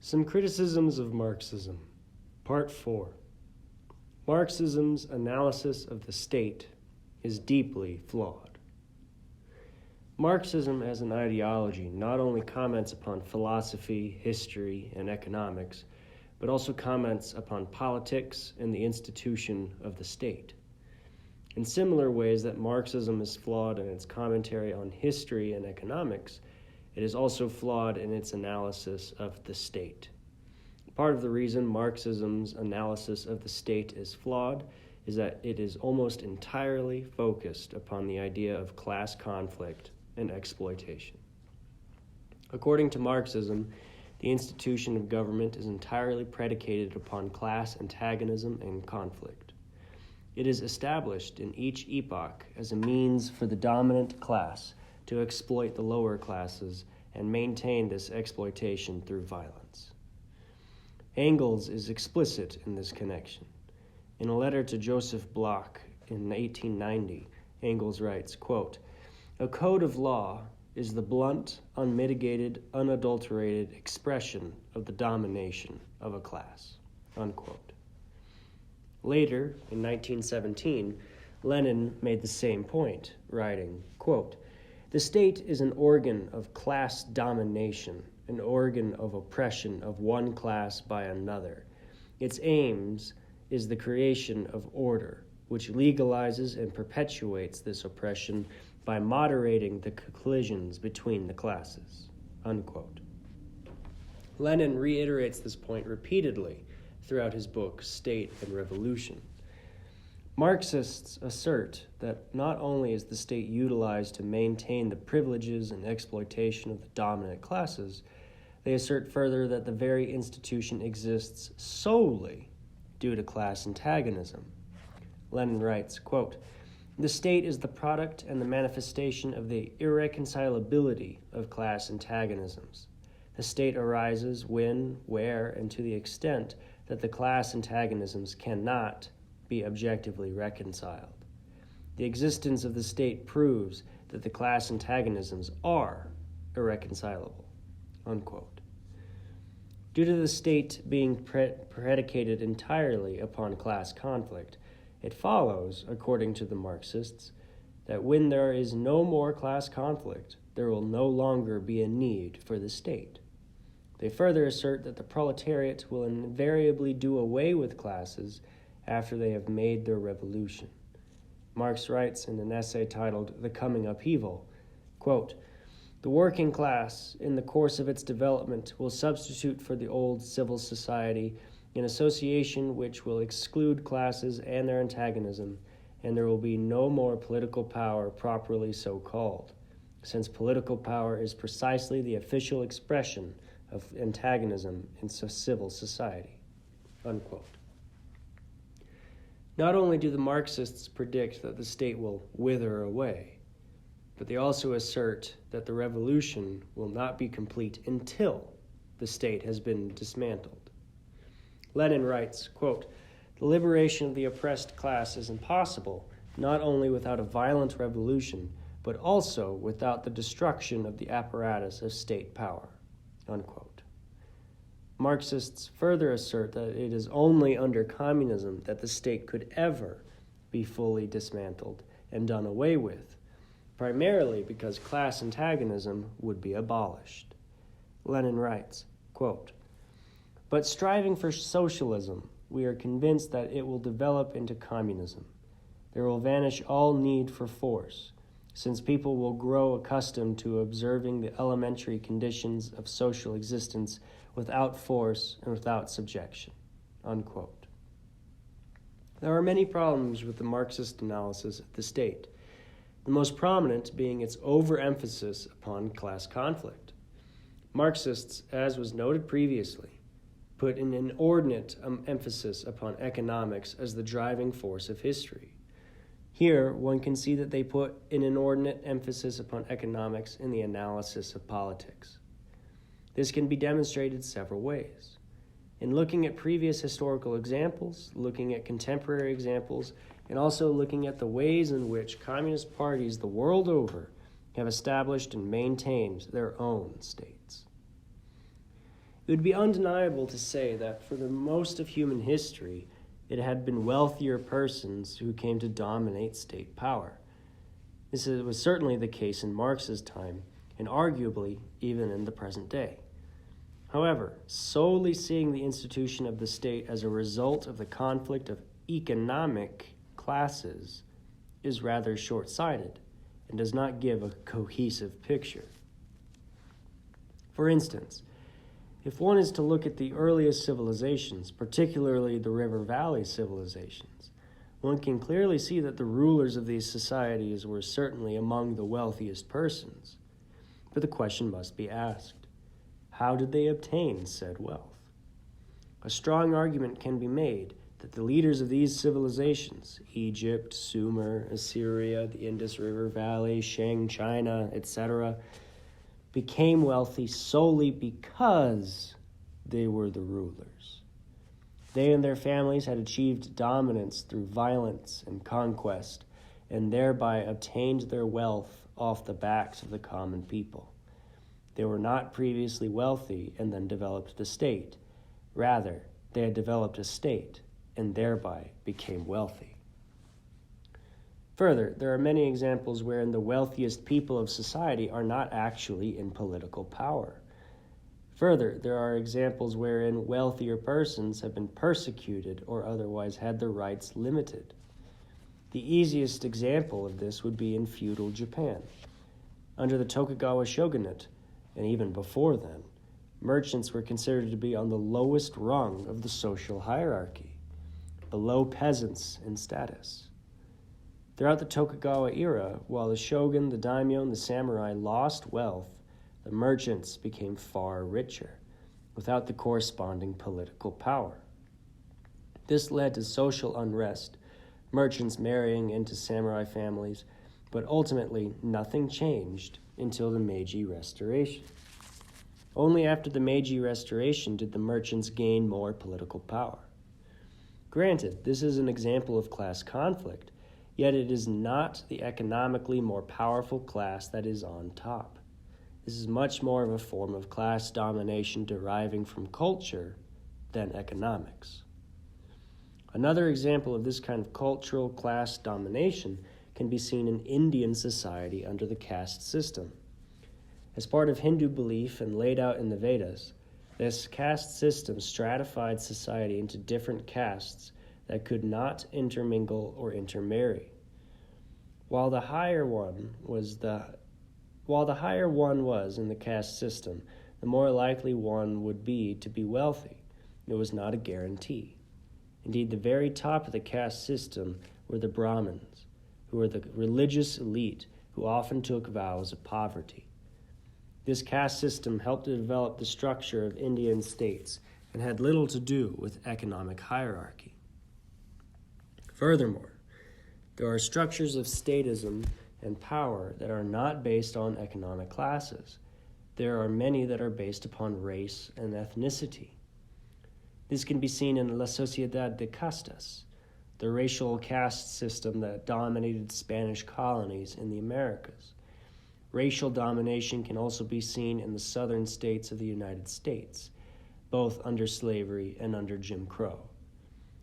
Some criticisms of Marxism. Part 4. Marxism's analysis of the state is deeply flawed. Marxism as an ideology not only comments upon philosophy, history, and economics, but also comments upon politics and the institution of the state. In similar ways that Marxism is flawed in its commentary on history and economics, it is also flawed in its analysis of the state. Part of the reason Marxism's analysis of the state is flawed is that it is almost entirely focused upon the idea of class conflict and exploitation. According to Marxism, the institution of government is entirely predicated upon class antagonism and conflict. It is established in each epoch as a means for the dominant class to exploit the lower classes and maintain this exploitation through violence. Engels is explicit in this connection. In a letter to Joseph Bloch in 1890, Engels writes, quote, "A code of law is the blunt, unmitigated, unadulterated expression of the domination of a class," unquote. Later, in 1917, Lenin made the same point, writing, quote, "The state is an organ of class domination, an organ of oppression of one class by another. Its aims is the creation of order, which legalizes and perpetuates this oppression by moderating the collisions between the classes," unquote. Lenin reiterates this point repeatedly throughout his book, State and Revolution. Marxists assert that not only is the state utilized to maintain the privileges and exploitation of the dominant classes, they assert further that the very institution exists solely due to class antagonism. Lenin writes, quote, "The state is the product and the manifestation of the irreconcilability of class antagonisms. The state arises when, where, and to the extent that the class antagonisms cannot be objectively reconciled. The existence of the state proves that the class antagonisms are irreconcilable," unquote. Due to the state being predicated entirely upon class conflict, it follows, according to the Marxists, that when there is no more class conflict, there will no longer be a need for the state. They further assert that the proletariat will invariably do away with classes after they have made their revolution. Marx writes in an essay titled "The Coming Upheaval," quote, "The working class, in the course of its development, will substitute for the old civil society an association which will exclude classes and their antagonism, and there will be no more political power properly so called, since political power is precisely the official expression of antagonism in civil society," unquote. Not only do the Marxists predict that the state will wither away, but they also assert that the revolution will not be complete until the state has been dismantled. Lenin writes, quote, "The liberation of the oppressed class is impossible not only without a violent revolution, but also without the destruction of the apparatus of state power," unquote. Marxists further assert that it is only under communism that the state could ever be fully dismantled and done away with, primarily because class antagonism would be abolished. Lenin writes, quote, "But striving for socialism, we are convinced that it will develop into communism. There will vanish all need for force, since people will grow accustomed to observing the elementary conditions of social existence without force and without subjection," unquote. There are many problems with the Marxist analysis of the state, the most prominent being its overemphasis upon class conflict. Marxists, as was noted previously, put an inordinate emphasis upon economics as the driving force of history. Here, one can see that they put an inordinate emphasis upon economics in the analysis of politics. This can be demonstrated several ways. In looking at previous historical examples, looking at contemporary examples, and also looking at the ways in which communist parties the world over have established and maintained their own states. It would be undeniable to say that for the most of human history, it had been wealthier persons who came to dominate state power. This was certainly the case in Marx's time, and arguably even in the present day. However, solely seeing the institution of the state as a result of the conflict of economic classes is rather short-sighted and does not give a cohesive picture. For instance, if one is to look at the earliest civilizations, particularly the River Valley civilizations, one can clearly see that the rulers of these societies were certainly among the wealthiest persons. But the question must be asked, how did they obtain said wealth? A strong argument can be made that the leaders of these civilizations, Egypt, Sumer, Assyria, the Indus River Valley, Shang, China, etc., became wealthy solely because they were the rulers. They and their families had achieved dominance through violence and conquest, and thereby obtained their wealth off the backs of the common people. They were not previously wealthy and then developed the state. Rather, they had developed a state and thereby became wealthy. Further, there are many examples wherein the wealthiest people of society are not actually in political power. Further, there are examples wherein wealthier persons have been persecuted or otherwise had their rights limited. The easiest example of this would be in feudal Japan. Under the Tokugawa shogunate, and even before then, merchants were considered to be on the lowest rung of the social hierarchy, below peasants in status. Throughout the Tokugawa era, while the shogun, the daimyo, and the samurai lost wealth, the merchants became far richer, without the corresponding political power. This led to social unrest, merchants marrying into samurai families, but ultimately nothing changed until the Meiji Restoration. Only after the Meiji Restoration did the merchants gain more political power. Granted, this is an example of class conflict, yet it is not the economically more powerful class that is on top. This is much more of a form of class domination deriving from culture than economics. Another example of this kind of cultural class domination can be seen in Indian society under the caste system. As part of Hindu belief and laid out in the Vedas, this caste system stratified society into different castes that could not intermingle or intermarry. While the higher one was in the caste system, the more likely one would be to be wealthy. It was not a guarantee. Indeed, the very top of the caste system were the Brahmins, who were the religious elite who often took vows of poverty. This caste system helped to develop the structure of Indian states and had little to do with economic hierarchy. Furthermore, there are structures of statism and power that are not based on economic classes. There are many that are based upon race and ethnicity. This can be seen in La Sociedad de Castas, the racial caste system that dominated Spanish colonies in the Americas. Racial domination can also be seen in the southern states of the United States, both under slavery and under Jim Crow.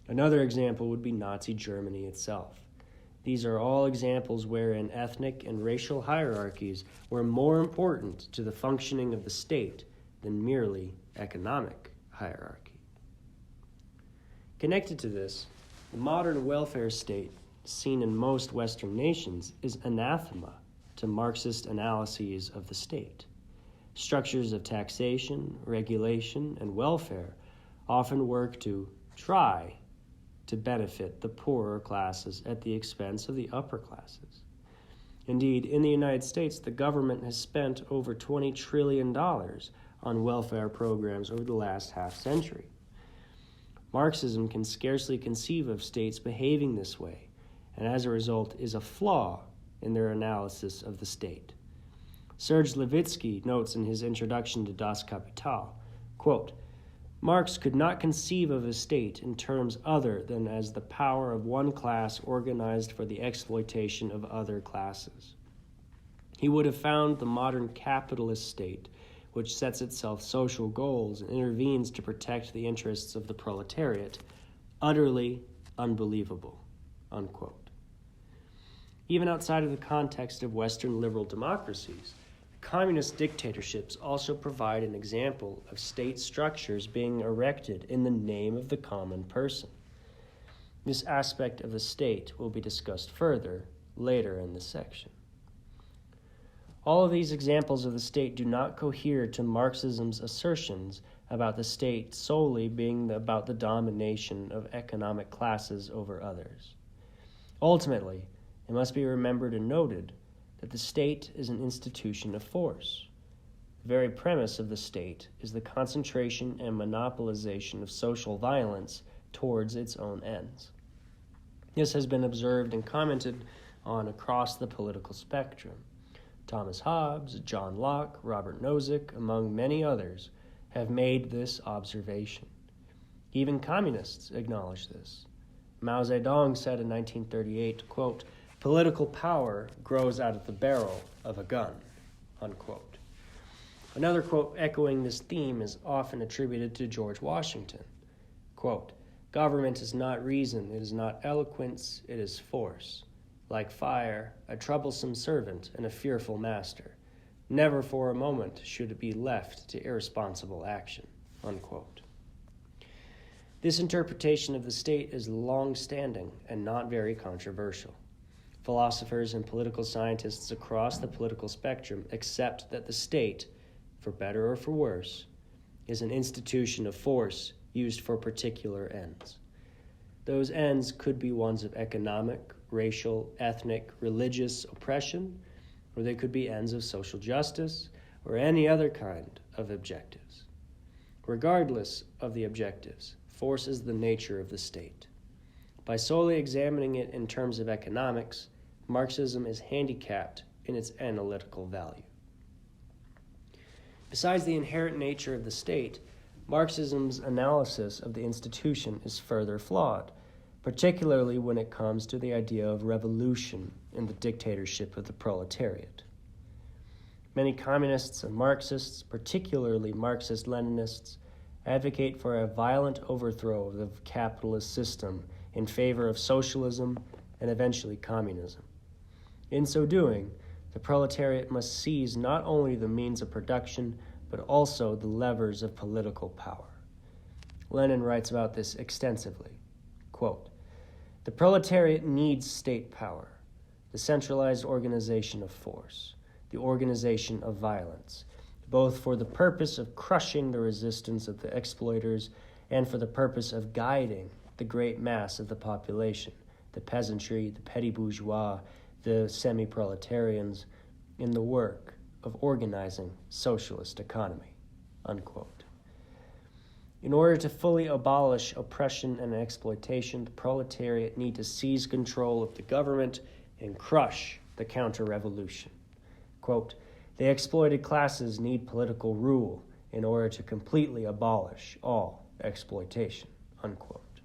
Another example would be Nazi Germany itself. These are all examples wherein ethnic and racial hierarchies were more important to the functioning of the state than merely economic hierarchy. Connected to this, the modern welfare state, seen in most Western nations, is anathema to Marxist analyses of the state. Structures of taxation, regulation, and welfare often work to try to benefit the poorer classes at the expense of the upper classes. Indeed, in the United States, the government has spent over $20 trillion on welfare programs over the last half-century. Marxism can scarcely conceive of states behaving this way, and as a result is a flaw in their analysis of the state. Serge Levitsky notes in his introduction to Das Kapital, quote, Marx could not conceive of a state in terms other than as the power of one class organized for the exploitation of other classes. He would have found the modern capitalist state which sets itself social goals and intervenes to protect the interests of the proletariat, utterly unbelievable," unquote. Even outside of the context of Western liberal democracies, communist dictatorships also provide an example of state structures being erected in the name of the common person. This aspect of the state will be discussed further later in this section. All of these examples of the state do not cohere to Marxism's assertions about the state solely being about the domination of economic classes over others. Ultimately, it must be remembered and noted that the state is an institution of force. The very premise of the state is the concentration and monopolization of social violence towards its own ends. This has been observed and commented on across the political spectrum. Thomas Hobbes, John Locke, Robert Nozick, among many others, have made this observation. Even communists acknowledge this. Mao Zedong said in 1938, quote, "Political power grows out of the barrel of a gun," unquote. Another quote echoing this theme is often attributed to George Washington. Quote, "Government is not reason, it is not eloquence, it is force. Like fire, a troublesome servant and a fearful master. Never for a moment should it be left to irresponsible action," unquote. This interpretation of the state is long-standing and not very controversial. Philosophers and political scientists across the political spectrum accept that the state, for better or for worse, is an institution of force used for particular ends. Those ends could be ones of economic, racial, ethnic, religious oppression, or they could be ends of social justice or any other kind of objectives. Regardless of the objectives, force is the nature of the state. By solely examining it in terms of economics, Marxism is handicapped in its analytical value. Besides the inherent nature of the state, Marxism's analysis of the institution is further flawed, particularly when it comes to the idea of revolution in the dictatorship of the proletariat. Many communists and Marxists, particularly Marxist-Leninists, advocate for a violent overthrow of the capitalist system in favor of socialism and eventually communism. In so doing, the proletariat must seize not only the means of production, but also the levers of political power. Lenin writes about this extensively. Quote, "The proletariat needs state power, the centralized organization of force, the organization of violence, both for the purpose of crushing the resistance of the exploiters and for the purpose of guiding the great mass of the population, the peasantry, the petty bourgeois, the semi-proletarians, in the work of organizing socialist economy," unquote. In order to fully abolish oppression and exploitation, the proletariat need to seize control of the government and crush the counter-revolution. Quote, "The exploited classes need political rule in order to completely abolish all exploitation," unquote.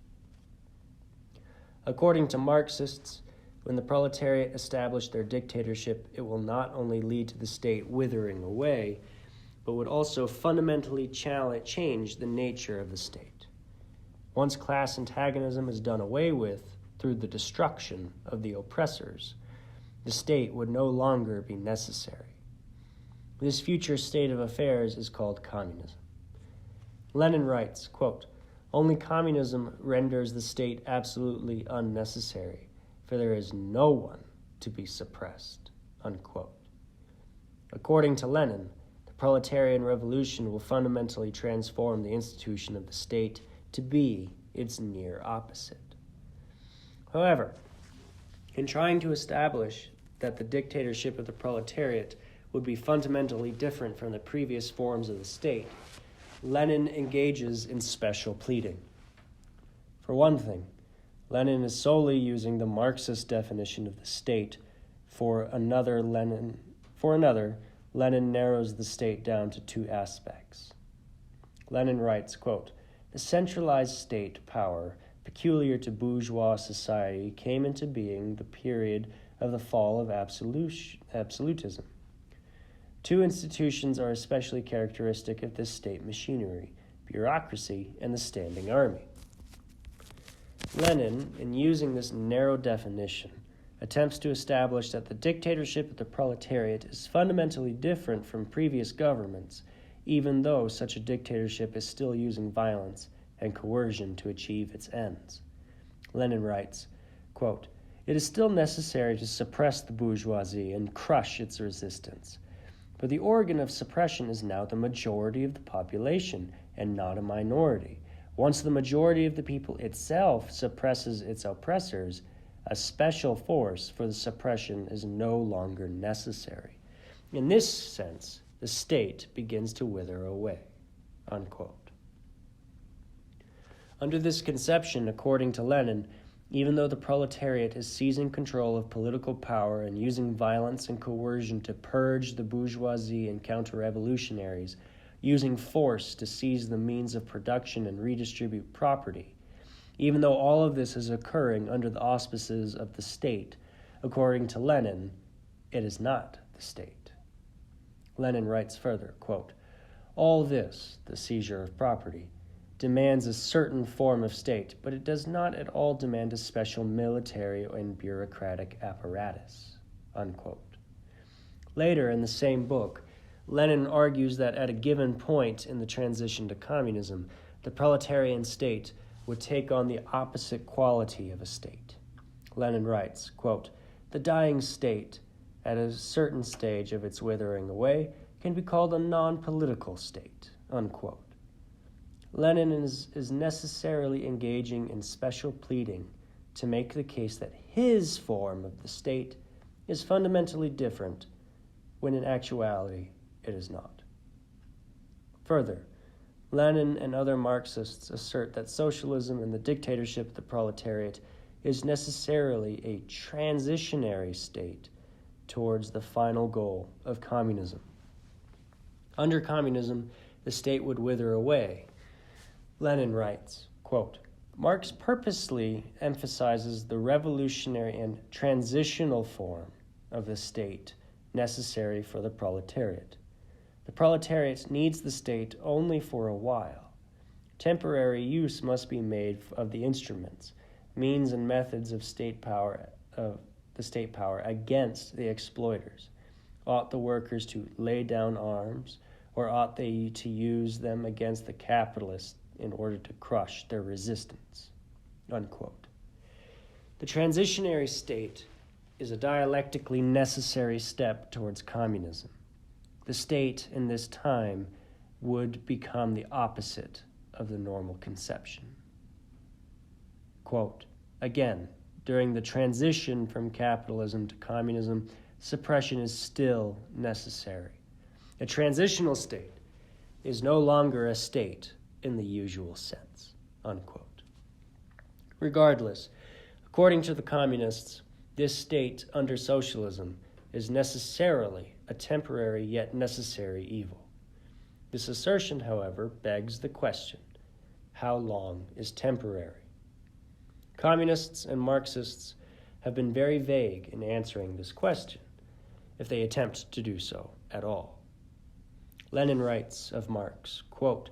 According to Marxists, when the proletariat establish their dictatorship, it will not only lead to the state withering away, but would also fundamentally change the nature of the state. Once class antagonism is done away with through the destruction of the oppressors, the state would no longer be necessary. This future state of affairs is called communism. Lenin writes, quote, "Only communism renders the state absolutely unnecessary, for there is no one to be suppressed," unquote. According to Lenin, the proletarian revolution will fundamentally transform the institution of the state to be its near opposite. However, in trying to establish that the dictatorship of the proletariat would be fundamentally different from the previous forms of the state, Lenin engages in special pleading. For one thing, Lenin is solely using the Marxist definition of the state. For another, Lenin narrows the state down to two aspects. Lenin writes, quote, "The centralized state power peculiar to bourgeois society came into being the period of the fall of absolutism. Two institutions are especially characteristic of this state machinery: bureaucracy and the standing army. Lenin, in using this narrow definition, attempts to establish that the dictatorship of the proletariat is fundamentally different from previous governments, even though such a dictatorship is still using violence and coercion to achieve its ends. Lenin writes, quote, "It is still necessary to suppress the bourgeoisie and crush its resistance. But the organ of suppression is now the majority of the population and not a minority. Once the majority of the people itself suppresses its oppressors, a special force for the suppression is no longer necessary. In this sense, the state begins to wither away." Unquote. Under this conception, according to Lenin, even though the proletariat is seizing control of political power and using violence and coercion to purge the bourgeoisie and counter-revolutionaries, using force to seize the means of production and redistribute property, even though all of this is occurring under the auspices of the state, according to Lenin, it is not the state. Lenin writes further, quote, "All this, the seizure of property, demands a certain form of state, but it does not at all demand a special military and bureaucratic apparatus." Unquote. Later in the same book, Lenin argues that at a given point in the transition to communism, the proletarian state would take on the opposite quality of a state. Lenin writes, quote, "The dying state, at a certain stage of its withering away, can be called a non-political state." Unquote. Lenin is necessarily engaging in special pleading to make the case that his form of the state is fundamentally different, when in actuality it is not. Further, Lenin and other Marxists assert that socialism and the dictatorship of the proletariat is necessarily a transitionary state towards the final goal of communism. Under communism, the state would wither away. Lenin writes, quote, "Marx purposely emphasizes the revolutionary and transitional form of the state necessary for the proletariat. The proletariat needs the state only for a while. Temporary use must be made of the instruments, means and methods of the state power against the exploiters. Ought the workers to lay down arms, or ought they to use them against the capitalists in order to crush their resistance?" Unquote. The transitionary state is a dialectically necessary step towards communism. The state in this time would become the opposite of the normal conception. Quote, "Again, during the transition from capitalism to communism, suppression is still necessary. A transitional state is no longer a state in the usual sense." Unquote. Regardless, according to the communists, this state under socialism is necessarily a temporary yet necessary evil. This assertion, however, begs the question, how long is temporary? Communists and Marxists have been very vague in answering this question, if they attempt to do so at all. Lenin writes of Marx, quote,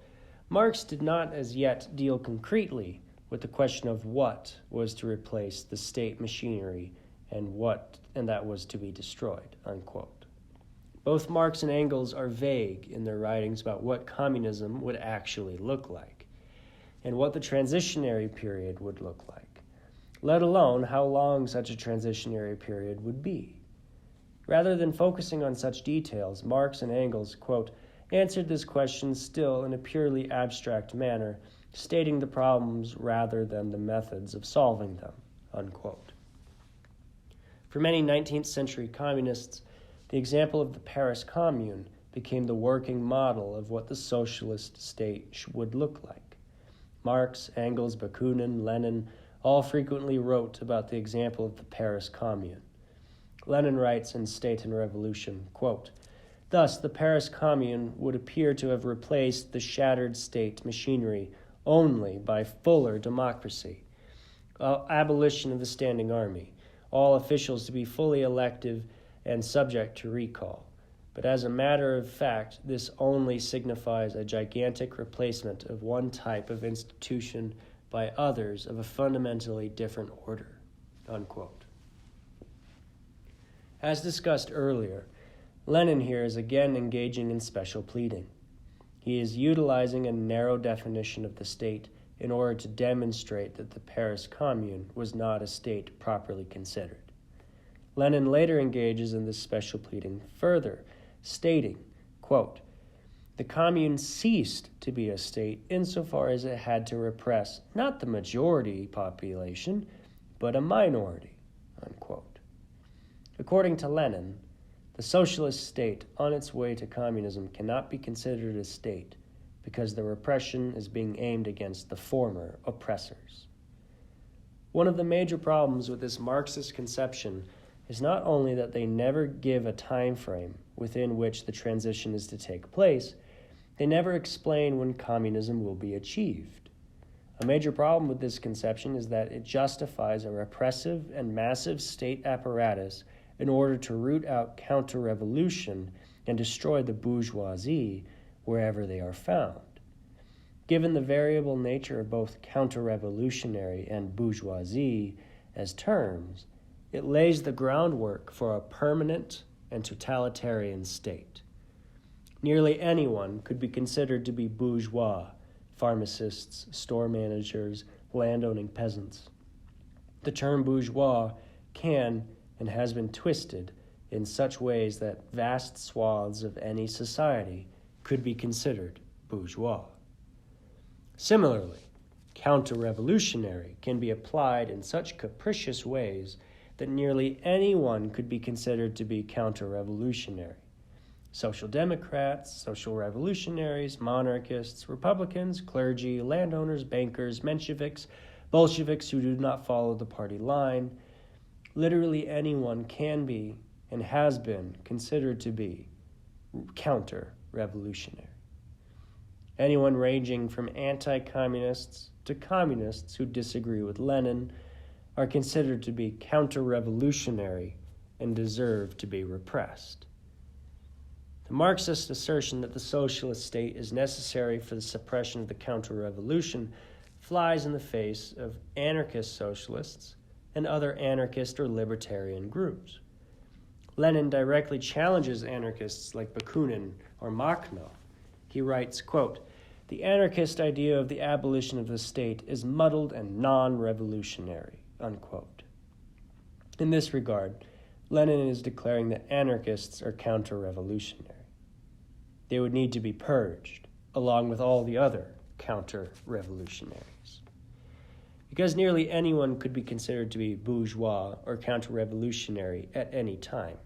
"Marx did not as yet deal concretely with the question of what was to replace the state machinery and that was to be destroyed." Unquote. Both Marx and Engels are vague in their writings about what communism would actually look like and what the transitionary period would look like, let alone how long such a transitionary period would be. Rather than focusing on such details, Marx and Engels, quote, "answered this question still in a purely abstract manner, stating the problems rather than the methods of solving them." Unquote. For many 19th century communists, the example of the Paris Commune became the working model of what the socialist state would look like. Marx, Engels, Bakunin, Lenin all frequently wrote about the example of the Paris Commune. Lenin writes in State and Revolution, quote, "Thus, the Paris Commune would appear to have replaced the shattered state machinery only by fuller democracy, abolition of the standing army, all officials to be fully elective and subject to recall, but as a matter of fact, this only signifies a gigantic replacement of one type of institution by others of a fundamentally different order." Unquote. As discussed earlier, Lenin here is again engaging in special pleading. He is utilizing a narrow definition of the state in order to demonstrate that the Paris Commune was not a state properly considered. Lenin later engages in this special pleading further, stating, quote, "The Commune ceased to be a state insofar as it had to repress not the majority population, but a minority," unquote. According to Lenin, the socialist state on its way to communism cannot be considered a state because the repression is being aimed against the former oppressors. One of the major problems with this Marxist conception is not only that they never give a time frame within which the transition is to take place, they never explain when communism will be achieved. A major problem with this conception is that it justifies a repressive and massive state apparatus in order to root out counter-revolution and destroy the bourgeoisie wherever they are found. Given the variable nature of both counter-revolutionary and bourgeoisie as terms, it lays the groundwork for a permanent and totalitarian state. Nearly anyone could be considered to be bourgeois: pharmacists, store managers, landowning peasants. The term bourgeois can and has been twisted in such ways that vast swaths of any society could be considered bourgeois. Similarly, counter-revolutionary can be applied in such capricious ways that nearly anyone could be considered to be counter-revolutionary. Social democrats, social revolutionaries, monarchists, Republicans, clergy, landowners, bankers, Mensheviks, Bolsheviks who do not follow the party line. Literally anyone can be and has been considered to be counter-revolutionary. Anyone ranging from anti-communists to communists who disagree with Lenin are considered to be counter-revolutionary and deserve to be repressed. The Marxist assertion that the socialist state is necessary for the suppression of the counter-revolution flies in the face of anarchist socialists and other anarchist or libertarian groups. Lenin directly challenges anarchists like Bakunin or Makhno. He writes, quote, "The anarchist idea of the abolition of the state is muddled and non-revolutionary," unquote. In this regard, Lenin is declaring that anarchists are counter-revolutionary. They would need to be purged, along with all the other counter-revolutionaries. Because nearly anyone could be considered to be bourgeois or counter-revolutionary at any time,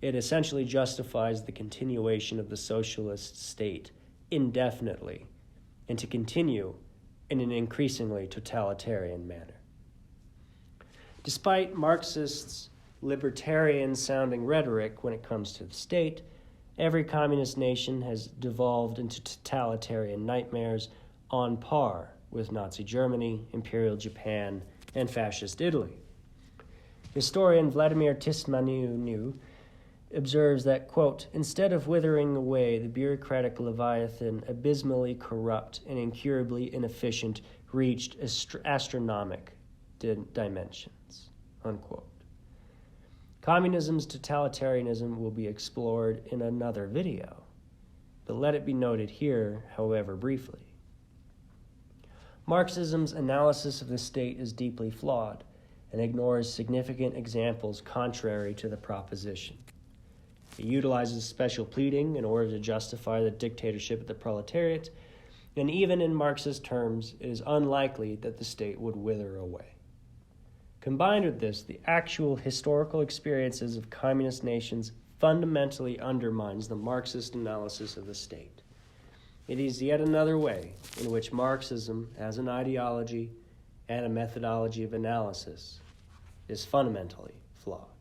it essentially justifies the continuation of the socialist state indefinitely and to continue in an increasingly totalitarian manner. Despite Marxists' libertarian-sounding rhetoric when it comes to the state, every communist nation has devolved into totalitarian nightmares on par with Nazi Germany, Imperial Japan, and Fascist Italy. Historian Vladimir Tismaniu observes that, quote, "Instead of withering away, the bureaucratic leviathan, abysmally corrupt and incurably inefficient, reached astronomic dimensions," unquote. Communism's totalitarianism will be explored in another video, but let it be noted here, however briefly. Marxism's analysis of the state is deeply flawed and ignores significant examples contrary to the proposition. It utilizes special pleading in order to justify the dictatorship of the proletariat, and even in Marxist terms, it is unlikely that the state would wither away. Combined with this, the actual historical experiences of communist nations fundamentally undermines the Marxist analysis of the state. It is yet another way in which Marxism, as an ideology and a methodology of analysis, is fundamentally flawed.